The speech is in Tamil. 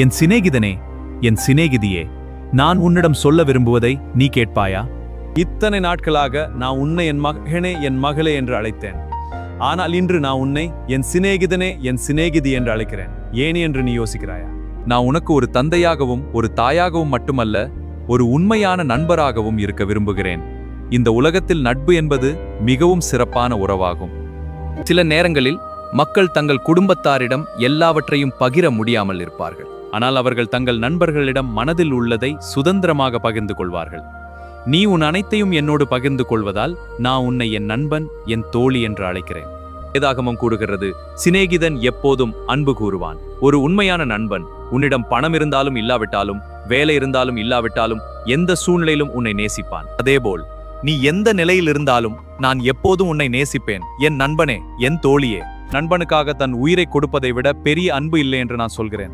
என் சிநேகிதனே, என் சிநேகிதியே, நான் உன்னிடம் சொல்ல விரும்புவதை நீ கேட்பாயா? இத்தனை நாட்களாக நான் உன்னை என் மகனே, என் மகளே என்று அழைத்தேன். ஆனால் இன்று நான் உன்னை என் சிநேகிதனே, என் சிநேகிதி என்று அழைக்கிறேன். ஏன் என்று நீ யோசிக்கிறாயா? நான் உனக்கு ஒரு தந்தையாகவும் ஒரு தாயாகவும் மட்டுமல்ல, ஒரு உண்மையான நண்பராகவும் இருக்க விரும்புகிறேன். இந்த உலகத்தில் நட்பு என்பது மிகவும் சிறப்பான உறவாகும். சில நேரங்களில் மக்கள் தங்கள் குடும்பத்தாரிடம் எல்லாவற்றையும் பகிர முடியாமல் இருப்பார்கள். ஆனால் அவர்கள் தங்கள் நண்பர்களிடம் மனதில் உள்ளதை சுதந்திரமாக பகிர்ந்து கொள்வார்கள். நீ உன் அனைத்தையும் என்னோடு பகிர்ந்து கொள்வதால் நான் உன்னை என் நண்பன், என் தோழி என்று அழைக்கிறேன். வேதாகமம் கூறுகிறது, சிநேகிதன் எப்போதும் அன்பு கூறுவான். ஒரு உண்மையான நண்பன் உன்னிடம் பணம் இருந்தாலும் இல்லாவிட்டாலும், வேலை இருந்தாலும் இல்லாவிட்டாலும், எந்த சூழ்நிலையிலும் உன்னை நேசிப்பான். அதேபோல் நீ எந்த நிலையில் இருந்தாலும் நான் எப்போதும் உன்னை நேசிப்பேன், என் நண்பனே, என் தோழியே. நண்பனுக்காக தன் உயிரை கொடுப்பதை விட பெரிய அன்பு இல்லை என்று நான் சொல்கிறேன்.